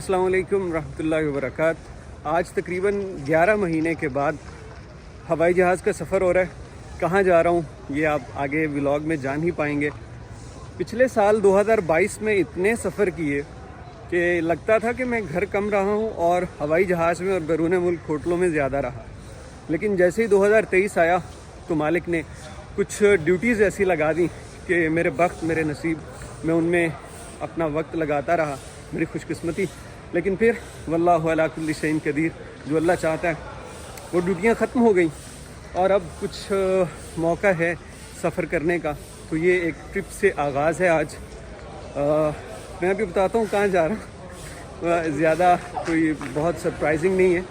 अस्सलाम वालेकुम रहमतुल्लाहि व बरकात। आज तकरीबन 11 महीने के बाद हवाई जहाज़ का सफ़र हो रहा है। कहाँ जा रहा हूँ ये आप आगे व्लॉग में जान ही पाएंगे। पिछले साल 2022 में इतने सफ़र किए कि लगता था कि मैं घर कम रहा हूँ और हवाई जहाज़ में और बैरून मुल्क होटलों में ज़्यादा रहा। लेकिन जैसे ही 2023 आया तो मालिक ने कुछ ड्यूटीज़ ऐसी लगा दी कि मेरे वक्त मेरे नसीब में उनमें अपना वक्त लगाता रहा, मेरी खुशकिस्मती। लेकिन फिर वल्लाहु अला कुल्ली शैइन कदीर, जो अल्लाह चाहता है वो ड्यूटियाँ ख़त्म हो गई और अब कुछ मौका है सफ़र करने का। तो ये एक ट्रिप से आगाज़ है आज। मैं अभी बताता हूँ कहाँ जा रहा हूँ। ज़्यादा कोई बहुत सरप्राइजिंग नहीं है।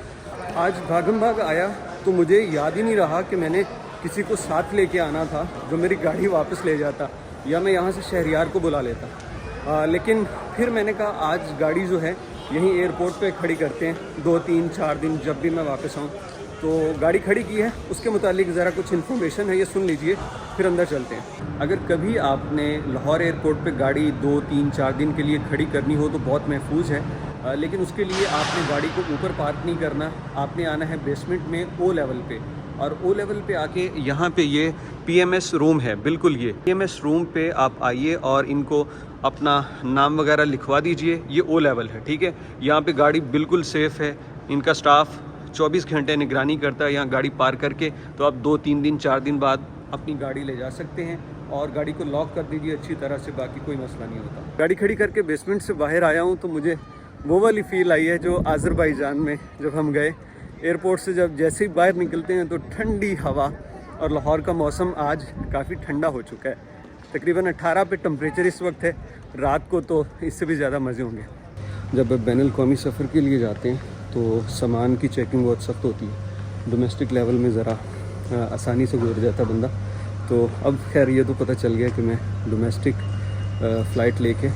आज भागम भाग आया तो मुझे याद ही नहीं रहा कि मैंने किसी को साथ लेके आना था जो मेरी गाड़ी वापस ले जाता, या मैं यहाँ से शहरियार को बुला लेता। लेकिन फिर मैंने कहा आज गाड़ी जो है यहीं एयरपोर्ट पे खड़ी करते हैं, 2 3 4 दिन जब भी मैं वापस आऊँ। तो गाड़ी खड़ी की है, उसके मुतालिक ज़रा कुछ इन्फॉर्मेशन है, ये सुन लीजिए फिर अंदर चलते हैं। अगर कभी आपने लाहौर एयरपोर्ट पे गाड़ी 2 3 4 दिन के लिए खड़ी करनी हो तो बहुत महफूज है। लेकिन उसके लिए आपने गाड़ी को ऊपर पार्क नहीं करना, आपने आना है बेसमेंट में ओ लेवल पे। और ओ लेवल पे आके यहाँ पे ये पीएमएस रूम है, बिल्कुल ये पीएमएस रूम पे आप आइए और इनको अपना नाम वगैरह लिखवा दीजिए। ये ओ लेवल है, ठीक है। यहाँ पे गाड़ी बिल्कुल सेफ़ है, इनका स्टाफ 24 घंटे निगरानी करता है। यहाँ गाड़ी पार्क करके तो आप 2 3 दिन 4 दिन बाद अपनी गाड़ी ले जा सकते हैं और गाड़ी को लॉक कर दीजिए अच्छी तरह से, बाकी कोई मसला नहीं होता। गाड़ी खड़ी करके बेसमेंट से बाहर आया हूँ तो मुझे वो वाली फ़ील आई है जो आज़रबाईजान में जब हम गए एयरपोर्ट से। जब जैसे ही बाहर निकलते हैं तो ठंडी हवा, और लाहौर का मौसम आज काफ़ी ठंडा हो चुका है। तकरीबन 18 पे टेम्परेचर इस वक्त है, रात को तो इससे भी ज़्यादा मज़े होंगे। जब बैनुल-अक़वामी सफ़र के लिए जाते हैं तो सामान की चेकिंग बहुत सख्त होती है। डोमेस्टिक लेवल में ज़रा आसानी से गुजर जाता बंदा। तो अब खैर ये तो पता चल गया कि मैं डोमेस्टिक फ़्लाइट लेके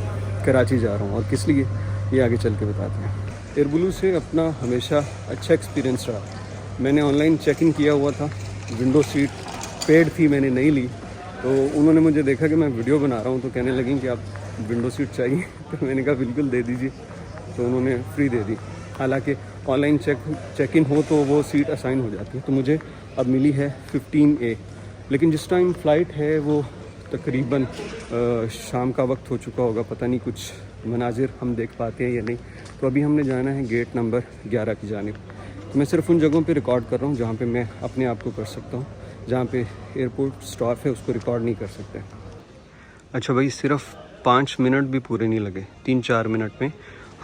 कराची जा रहा हूँ, और किस लिए ये आगे चल के बताते हैं। एयरबुलू से अपना हमेशा अच्छा एक्सपीरियंस रहा। मैंने ऑनलाइन चेक इन किया हुआ था, विंडो सीट पेड थी, मैंने नहीं ली। तो उन्होंने मुझे देखा कि मैं वीडियो बना रहा हूँ तो कहने लगी कि आप विंडो सीट चाहिए तो मैंने कहा बिल्कुल दे दीजिए, तो उन्होंने फ्री दे दी। हालांकि ऑनलाइन चेक इन हो तो वो सीट असाइन हो जाती है। तो मुझे अब मिली है 15A, लेकिन जिस टाइम फ़्लाइट है वो तकरीबन शाम का वक्त हो चुका होगा, पता नहीं कुछ मनाजिर हम देख पाते हैं या नहीं। तो अभी हमने जाना है गेट नंबर 11 की जानिब। तो मैं सिर्फ उन जगहों पे रिकॉर्ड कर रहा हूँ जहाँ पे मैं अपने आप को कर सकता हूँ, जहाँ पे एयरपोर्ट स्टाफ है उसको रिकॉर्ड नहीं कर सकते। अच्छा भाई, सिर्फ 5 मिनट भी पूरे नहीं लगे, 3-4 मिनट में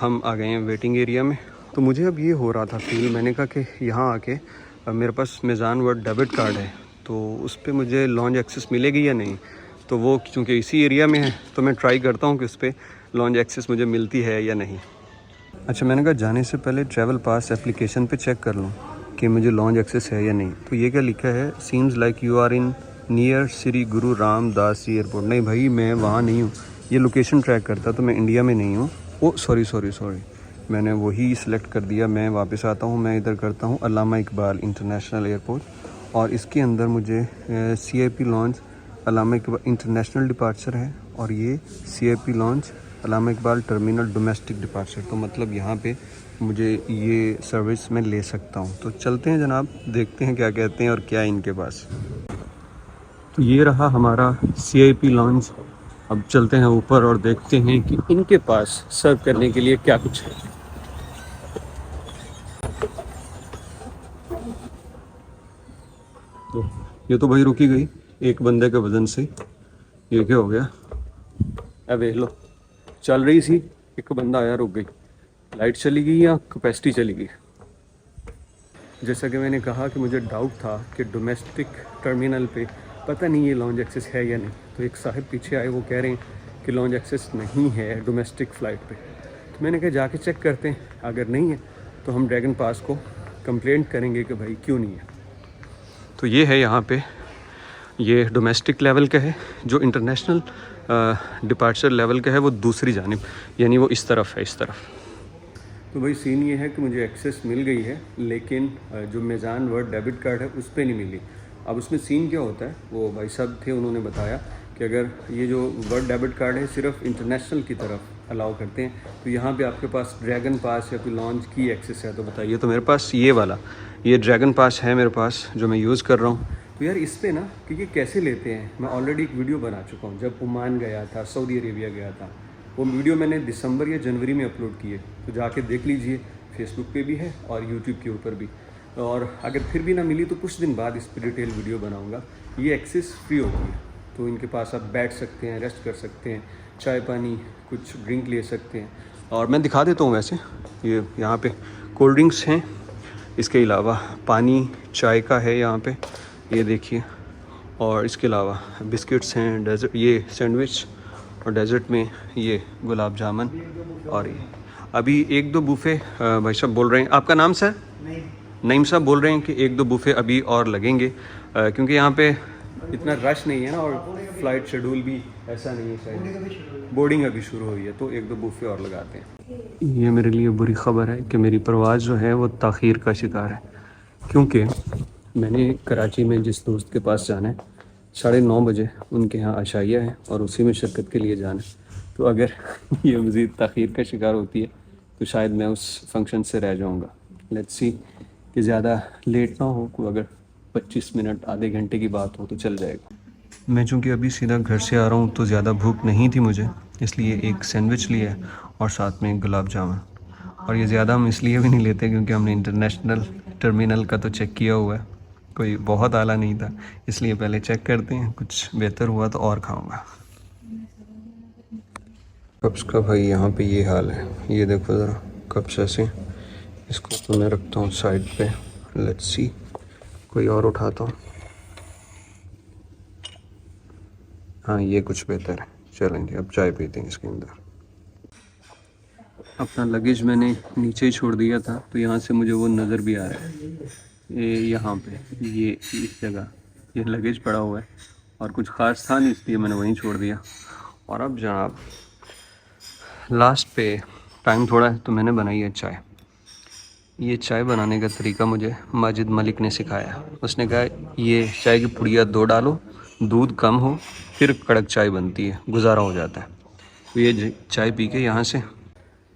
हम आ गए हैं वेटिंग एरिया में। तो मुझे अब ये हो रहा था फील, मैंने कहा कि यहाँ आके मेरे पास मीज़ान वर्ल्ड डेबिट कार्ड है तो उस पर मुझे लॉन्ज एक्सेस मिलेगी या नहीं। तो वो चूँकि इसी एरिया में है तो मैं ट्राई करता हूँ कि उस पर लॉन्ज एक्सेस मुझे मिलती है या नहीं। अच्छा, मैंने कहा जाने से पहले ट्रैवल पास एप्लीकेशन पे चेक कर लूँ कि मुझे लॉन्ज एक्सेस है या नहीं। तो ये क्या लिखा है, seems like you are in near Shri Guru Ramdas airport. नहीं भाई, मैं वहाँ नहीं हूँ, ये लोकेशन ट्रैक करता तो मैं इंडिया में नहीं हूँ। ओ सॉरी, मैंने वही सिलेक्ट कर दिया। मैं वापस आता हूँ, मैं इधर करता हूँ अल्लामा इकबाल इंटरनेशनल एयरपोर्ट, और इसके अंदर मुझे CIP लॉन्च अल्लामा इकबाल इंटरनेशनल डिपार्चर है और ये CIP लॉन्च अल्लामा इकबाल टर्मिनल डोमेस्टिक डिपार्चर। तो मतलब यहाँ पे मुझे ये सर्विस मैं ले सकता हूँ। तो चलते हैं जनाब, देखते हैं क्या कहते हैं और क्या है इनके पास। तो ये रहा हमारा CIP लॉन्च। अब चलते हैं ऊपर और देखते हैं कि इनके पास सर्व करने के लिए क्या कुछ है। तो ये तो भाई रुकी गई एक बंदे के वजन से। ये क्या हो गया, अब देख लो, चल रही सी, एक बंदा आया रुक गई। लाइट चली गई या कैपेसिटी चली गई। जैसा कि मैंने कहा कि मुझे डाउट था कि डोमेस्टिक टर्मिनल पे पता नहीं ये लॉन्ज एक्सेस है या नहीं। तो एक साहब पीछे आए, वो कह रहे हैं कि लॉन्ज एक्सेस नहीं है डोमेस्टिक फ़्लाइट पे। तो मैंने कहा जाके चेक करते हैं, अगर नहीं है तो हम ड्रैगन पास को कंप्लेंट करेंगे कि भाई क्यों नहीं है। तो ये है यहाँ पे, ये डोमेस्टिक लेवल का है। जो इंटरनेशनल डिपार्चर लेवल का है वो दूसरी जानिब, यानी वो इस तरफ है, इस तरफ। तो भाई सीन ये है कि मुझे एक्सेस मिल गई है, लेकिन जो मीज़ान वर्ल्ड डेबिट कार्ड है उस पर नहीं मिली। अब उसमें सीन क्या होता है, वो भाई साहब थे, उन्होंने बताया कि अगर ये जो वर्ल्ड डेबिट कार्ड है सिर्फ इंटरनेशनल की तरफ अलाउ करते हैं। तो यहाँ पे आपके पास ड्रैगन पास या कोई लॉन्च की एक्सेस है तो बताइए। तो मेरे पास ये वाला, ये ड्रैगन पास है मेरे पास जो मैं यूज़ कर रहा हूँ। तो यार इस पे ना कि ये कैसे लेते हैं, मैं ऑलरेडी एक वीडियो बना चुका हूँ। जब ओमान गया था, सऊदी अरेबिया गया था, वो वीडियो मैंने दिसंबर या जनवरी में अपलोड की है, तो जाके देख लीजिए। फेसबुक पे भी है और यूट्यूब के ऊपर भी। और अगर फिर भी ना मिली तो कुछ दिन बाद इस पर डिटेल वीडियो बनाऊँगा। ये एक्सेस फ्री होती है, तो इनके पास आप बैठ सकते हैं, रेस्ट कर सकते हैं, चाय पानी कुछ ड्रिंक ले सकते हैं। और मैं दिखा देता हूँ वैसे, ये यहाँ पे कोल्ड ड्रिंक्स हैं, इसके अलावा पानी चाय का है यहाँ पे, ये देखिए। और इसके अलावा बिस्किट्स हैं, डेजर्ट, ये सैंडविच, और डेजर्ट में ये गुलाब जामुन। और ये अभी एक दो बूफे भाई साहब बोल रहे हैं। आपका नाम सर? नईम साहब बोल रहे हैं कि एक दो बूफे अभी और लगेंगे, क्योंकि यहाँ पे इतना रश नहीं है ना, और फ्लाइट शेड्यूल भी ऐसा नहीं है, शायद बोर्डिंग अभी शुरू हुई है, तो एक दो बूफे और लगाते हैं। ये मेरे लिए बुरी ख़बर है कि मेरी परवाज़ जो है वो ताख़ीर का शिकार है, क्योंकि मैंने कराची में जिस दोस्त के पास जाना है 9:30 बजे उनके यहाँ अशाइया है और उसी में शिरकत के लिए जाना है। तो अगर ये मज़ीद ताख़ीर का शिकार होती है तो शायद मैं उस फंक्शन से रह जाऊँगा। लेट्स सी कि ज़्यादा लेट ना हो, कोई अगर 25 मिनट आधे घंटे की बात हो तो चल जाएगा। मैं चूँकि अभी सीधा घर से आ रहा हूँ तो ज़्यादा भूख नहीं थी मुझे, इसलिए एक सैंडविच लिया और साथ में गुलाब जामुन। और ये ज़्यादा हम इसलिए भी नहीं लेते क्योंकि हमने इंटरनेशनल टर्मिनल का तो चेक किया हुआ है, कोई बहुत आला नहीं था, इसलिए पहले चेक करते हैं, कुछ बेहतर हुआ तो और खाऊंगा। कप्स का भाई यहाँ पे ये हाल है, ये देखो ज़रा कप्स ऐसे। इसको तो मैं रखता हूँ साइड पे, लेट्स सी कोई और उठाता हूँ। हाँ ये कुछ बेहतर है, चलेंगे अब चाय पीते हैं इसके अंदर। अपना लगेज मैंने नीचे ही छोड़ दिया था, तो यहाँ से मुझे वो नज़र भी आ रहा है, ये यहाँ पे ये इस जगह ये लगेज पड़ा हुआ है, और कुछ ख़ास था नहीं इसलिए मैंने वहीं छोड़ दिया। और अब जनाब लास्ट पे टाइम थोड़ा है तो मैंने बनाई है चाय। ये चाय बनाने का तरीका मुझे माजिद मलिक ने सिखाया। उसने कहा ये चाय की पुड़िया 2 डालो, दूध कम हो, फिर कड़क चाय बनती है, गुजारा हो जाता है। तो ये चाय पी के यहाँ से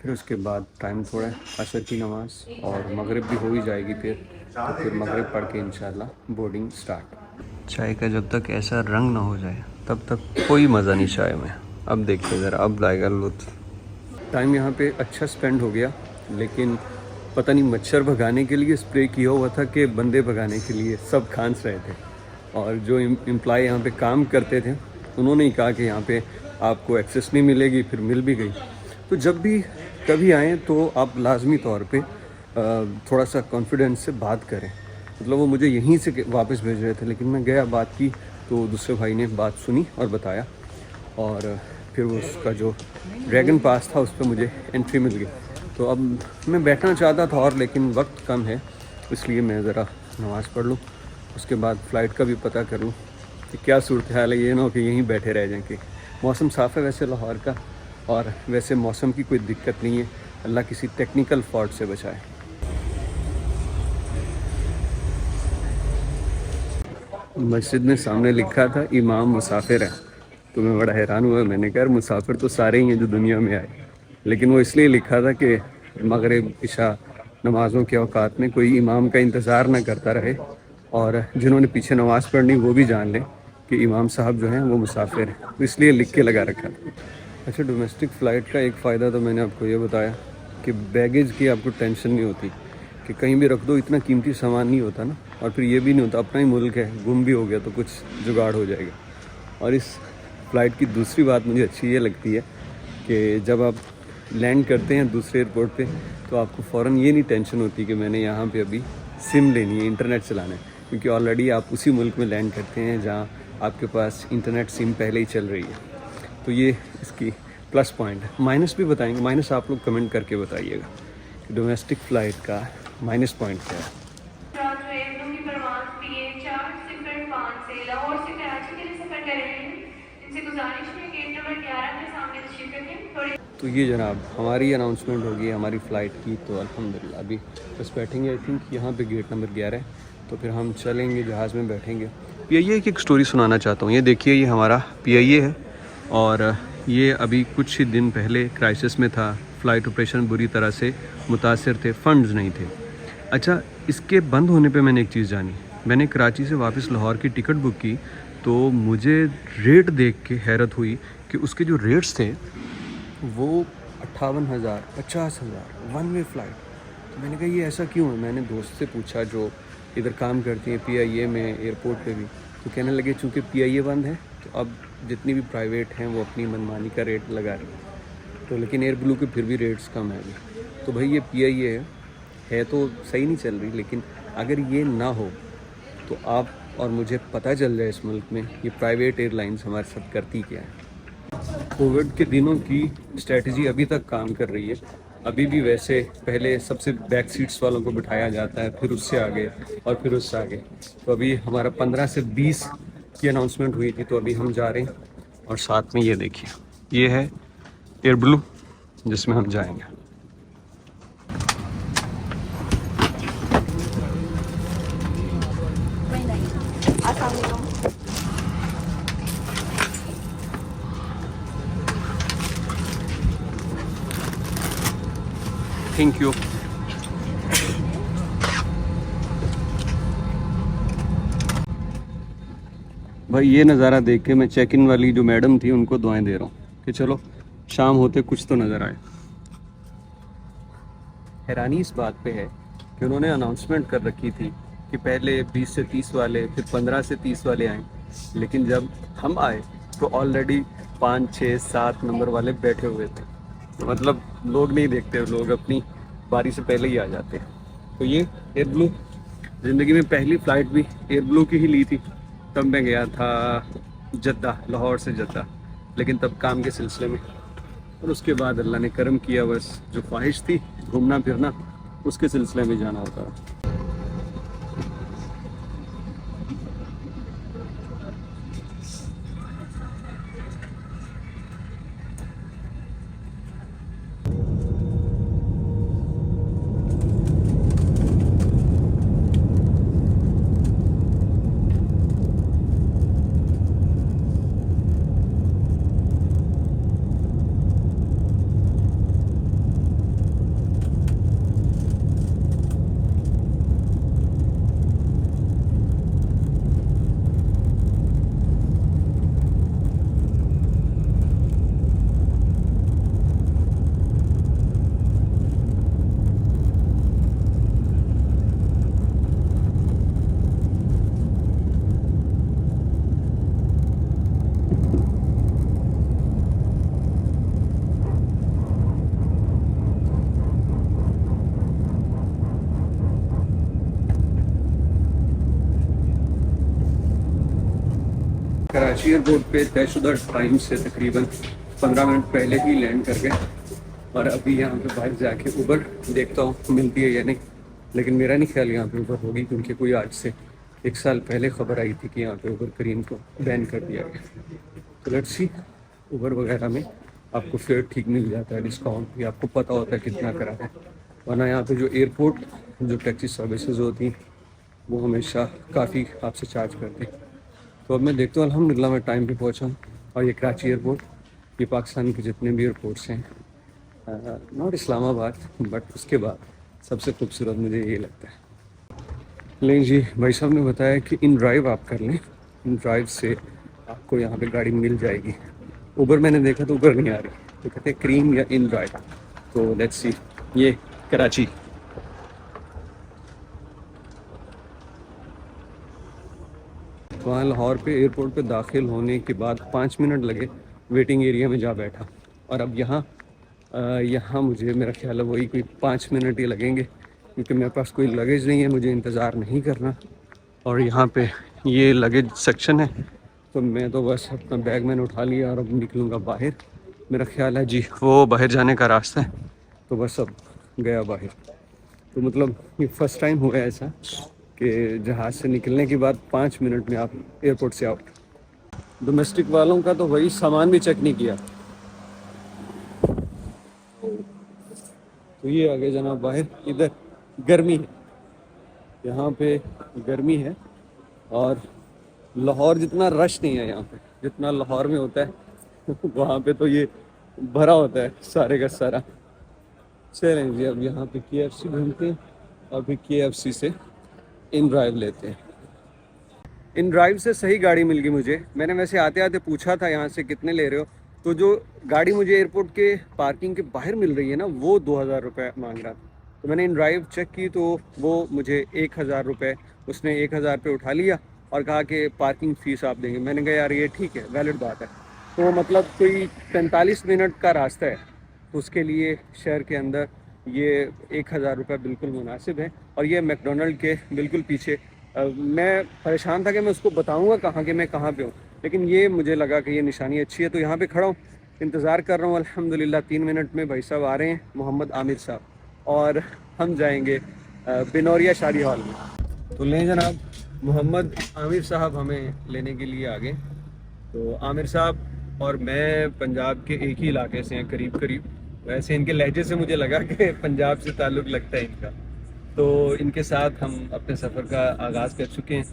फिर उसके बाद टाइम थोड़ा है असर की नमाज़, और मगरिब भी हो ही जाएगी फिर मगरिब पढ़ के इंशाल्लाह बोर्डिंग स्टार्ट। चाय का जब तक ऐसा रंग ना हो जाए तब तक कोई मज़ा नहीं चाय में। अब देखिए ज़रा, अब लाएगा लुत्फ़। टाइम यहाँ पे अच्छा स्पेंड हो गया, लेकिन पता नहीं मच्छर भगाने के लिए स्प्रे किया हुआ था कि बंदे भगाने के लिए, सब खांस रहे थे। और जो एम्प्लॉय यहाँ पे काम करते थे उन्होंने ही कहा कि यहाँ पे आपको एक्सेस नहीं मिलेगी, फिर मिल भी गई। तो जब भी कभी आएँ तो आप लाजमी तौर पे थोड़ा सा कॉन्फिडेंस से बात करें। मतलब वो मुझे यहीं से वापस भेज रहे थे, लेकिन मैं गया, बात की, तो दूसरे भाई ने बात सुनी और बताया, और फिर वो उसका जो ड्रैगन पास था उस पर मुझे एंट्री मिल गई। तो अब मैं बैठना चाहता था और, लेकिन वक्त कम है, इसलिए मैं ज़रा नमाज़ पढ़ लूँ, उसके बाद फ़्लाइट का भी पता कर लूँ कि क्या सूरत हाल है। ये ना हो कि यहीं बैठे रह जाएँ। कि मौसम साफ़ है वैसे लाहौर का, और वैसे मौसम की कोई दिक्कत नहीं है, अल्लाह किसी टेक्निकल फॉल्ट से बचाए। मस्जिद में सामने लिखा था इमाम मुसाफिर है, तो मैं बड़ा हैरान हुआ। मैंने कहा मुसाफिर तो सारे ही हैं जो दुनिया में आए, लेकिन वो इसलिए लिखा था कि मगरिब इशा नमाज़ों के औकात में कोई इमाम का इंतज़ार ना करता रहे, और जिन्होंने पीछे नमाज़ पढ़नी वो भी जान लें कि इमाम साहब जो हैं वो मुसाफिर हैं, तो इसलिए लिख के लगा रखा था। अच्छा, डोमेस्टिक फ़्लाइट का एक फ़ायदा तो मैंने आपको ये बताया कि बैगेज की आपको टेंशन नहीं होती कि कहीं भी रख दो, इतना कीमती सामान नहीं होता ना, और फिर ये भी नहीं होता अपना ही मुल्क है, गुम भी हो गया तो कुछ जुगाड़ हो जाएगा। और इस फ़्लाइट की दूसरी बात मुझे अच्छी ये लगती है कि जब आप लैंड करते हैं दूसरे एयरपोर्ट पे, तो आपको फ़ौरन ये नहीं टेंशन होती कि मैंने यहाँ पे अभी सिम लेनी है, इंटरनेट चलाना है, क्योंकि ऑलरेडी आप उसी मुल्क में लैंड करते हैं जहाँ आपके पास इंटरनेट सिम पहले ही चल रही है। तो ये इसकी प्लस पॉइंट है। माइनस भी बताएंगे, माइनस आप लोग कमेंट करके बताइएगा कि डोमेस्टिक फ़्लाइट का माइनस पॉइंट क्या है। तो ये जनाब हमारी अनाउंसमेंट होगी हमारी फ़्लाइट की, तो अल्हम्दुलिल्लाह अभी बस बैठेंगे। आई थिंक यहाँ पे गेट नंबर 11 है, तो फिर हम चलेंगे, जहाज़ में बैठेंगे। PIA की एक स्टोरी सुनाना चाहता हूँ। ये देखिए, ये हमारा PIA है, और ये अभी कुछ ही दिन पहले क्राइसिस में था, फ़्लाइट ऑपरेशन बुरी तरह से मुतासर थे, फ़ंड्स नहीं थे। अच्छा, इसके बंद होने पे मैंने एक चीज़ जानी। मैंने कराची से वापस लाहौर की टिकट बुक की तो मुझे रेट देख के हैरत हुई कि उसके जो रेट्स थे वो 58,000, 50,000 वन वे फ़्लाइट। तो मैंने कहा ये ऐसा क्यों है? मैंने दोस्त से पूछा जो इधर काम करती हैं PIA में, एयरपोर्ट पे भी, तो कहने लगे चूँकि PIA बंद है तो अब जितनी भी प्राइवेट हैं वो अपनी मनमानी का रेट लगा रही हैं। तो लेकिन एयर ब्लू के फिर भी रेट्स कम है अभी। तो भाई ये PIA है तो सही नहीं चल रही, लेकिन अगर ये ना हो तो आप और मुझे पता चल जाए इस मुल्क में ये प्राइवेट एयरलाइंस हमारे साथ करती क्या है। कोविड के दिनों की स्ट्रेटजी अभी तक काम कर रही है। अभी भी वैसे पहले सबसे बैक सीट्स वालों को बिठाया जाता है, फिर उससे आगे और फिर उससे आगे। तो अभी हमारा 15 से 20 की अनाउंसमेंट हुई थी, तो अभी हम जा रहे हैं। और साथ में ये देखिए, ये है एयर ब्लू जिसमें हम जाएंगे। Thank you. भाई ये नज़ारा देख के मैं चेक इन वाली जो मैडम थी उनको दुआएं दे रहा हूँ कि चलो शाम होते कुछ तो नज़र आए। हैरानी इस बात पे है कि उन्होंने अनाउंसमेंट कर रखी थी कि पहले 20 से 30 वाले, फिर 15 से 30 वाले आए, लेकिन जब हम आए तो ऑलरेडी 5, 6, 7 नंबर वाले बैठे हुए थे। मतलब लोग नहीं देखते, लोग अपनी बारी से पहले ही आ जाते हैं। तो ये एयर ब्लू, ज़िंदगी में पहली फ़्लाइट भी एयर ब्लू की ही ली थी। तब मैं गया था जद्दा, लाहौर से जद्दा, लेकिन तब काम के सिलसिले में। और उसके बाद अल्लाह ने करम किया, बस जो ख्वाहिश थी घूमना फिरना उसके सिलसिले में जाना होता है। कराची एयरपोर्ट पे तयशुदा टाइम से तकरीबन 15 मिनट पहले ही लैंड कर गए। और अभी यहाँ पे बाहर जाके उबर देखता हूँ मिलती है या नहीं, लेकिन मेरा नहीं ख्याल यहाँ पे उबर होगी, क्योंकि कोई आज से 1 साल पहले ख़बर आई थी कि यहाँ पे उबर करीम को बैन कर दिया गया। तो लेट्स सी, उबर वगैरह में आपको फेयर ठीक मिल जाता है, डिस्काउंट भी आपको पता होता है कितना करा है। वरना यहाँ पे जो एयरपोर्ट जो टैक्सी सर्विसेज होती हैं वो हमेशा काफ़ी आपसे चार्ज करते हैं। तो अब मैं देखता हूँ अल्हम्दुलिल्लाह मैं टाइम पे पहुँचा हूँ। और ये कराची एयरपोर्ट, ये पाकिस्तान के जितने भी एयरपोर्ट्स हैं, नॉट इस्लामाबाद बट उसके बाद सबसे खूबसूरत मुझे ये लगता है। लेकिन जी भाई साहब ने बताया कि इन ड्राइव आप कर लें, इन ड्राइव से आपको यहाँ पे गाड़ी मिल जाएगी। उबर मैंने देखा तो उबर नहीं आ रही, तो कहते हैं क्रीम या इन ड्राइव। तो लेट्स सी, ये कराची। वहाँ लाहौर पे एयरपोर्ट पे दाखिल होने के बाद 5 मिनट लगे, वेटिंग एरिया में जा बैठा। और अब यहाँ मुझे मेरा ख्याल है वही कोई 5 मिनट ही लगेंगे, क्योंकि मेरे पास कोई लगेज नहीं है, मुझे इंतज़ार नहीं करना। और यहाँ पे ये लगेज सेक्शन है, तो मैं तो बस अपना बैग मैंने उठा लिया और अब निकलूँगा बाहर। मेरा ख्याल है जी वो बाहर जाने का रास्ता है, तो बस अब गया बाहर। तो मतलब ये फ़र्स्ट टाइम हुआ है ऐसा कि जहाज़ से निकलने के बाद 5 मिनट में आप एयरपोर्ट से आउट। डोमेस्टिक वालों का तो वही सामान भी चेक नहीं किया। तो ये आगे जनाब बाहर, इधर गर्मी है, यहाँ पे गर्मी है। और लाहौर जितना रश नहीं है यहाँ पे जितना लाहौर में होता है। वहाँ पे तो ये भरा होता है सारे का सारा। चलें जी, अब यहाँ पे KFC ढूंढते हैं और फिर KFC से इन ड्राइव लेते हैं। इन ड्राइव से सही गाड़ी मिल गई मुझे। मैंने वैसे आते आते पूछा था यहाँ से कितने ले रहे हो, तो जो गाड़ी मुझे एयरपोर्ट के पार्किंग के बाहर मिल रही है ना, वो 2000 रुपये मांग रहा था। तो मैंने इन ड्राइव चेक की तो वो मुझे 1000 रुपये, उसने 1000 पे उठा लिया और कहा कि पार्किंग फ़ीस आप देंगे। मैंने कहा यार ये ठीक है, वैलिड बात है। तो मतलब कोई 45 मिनट का रास्ता है, तो उसके लिए शहर के अंदर ये 1000 रुपये बिल्कुल मुनासिब है। और ये मैकडोनल्ड के बिल्कुल पीछे। मैं परेशान था कि मैं उसको बताऊंगा कहाँ कि मैं कहाँ पे हूँ, लेकिन ये मुझे लगा कि ये निशानी अच्छी है, तो यहाँ पे खड़ा हूँ, इंतज़ार कर रहा हूँ। अल्हम्दुलिल्लाह 3 मिनट में भाई साहब आ रहे हैं, मोहम्मद आमिर साहब, और हम जाएंगे बिनौरिया शादी हॉल में। तो लें जनाब, मोहम्मद आमिर साहब हमें लेने के लिए आ गए। तो आमिर साहब और मैं पंजाब के एक ही इलाके से हैं करीब करीब। वैसे इनके लहजे से मुझे लगा कि पंजाब से ताल्लुक़ लगता है इनका। तो इनके साथ हम अपने सफ़र का आगाज़ कर चुके हैं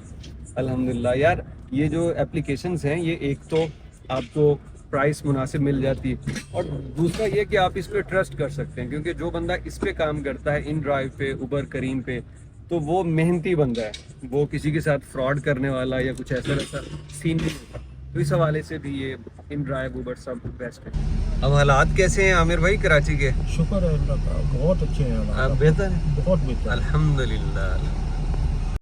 अल्हम्दुलिल्लाह। यार ये जो एप्लीकेशंस हैं, ये एक तो आपको प्राइस मुनासिब मिल जाती है, और दूसरा ये कि आप इस पर ट्रस्ट कर सकते हैं, क्योंकि जो बंदा इस पे काम करता है, इन ड्राइव पे, उबर करीम पे, तो वो मेहनती बंदा है, वो किसी के साथ फ्रॉड करने वाला या कुछ ऐसा वैसा सीन नहीं होता। तो इस हवाले से भी ये इन ड्राइव उबर सब बेस्ट है। अब हालात कैसे हैं आमिर भाई कराची के? शुक्र है अल्लाह का, बहुत अच्छे हैं हालात। बेहतर है, बहुत बेहतर। अल्हम्दुलिल्लाह।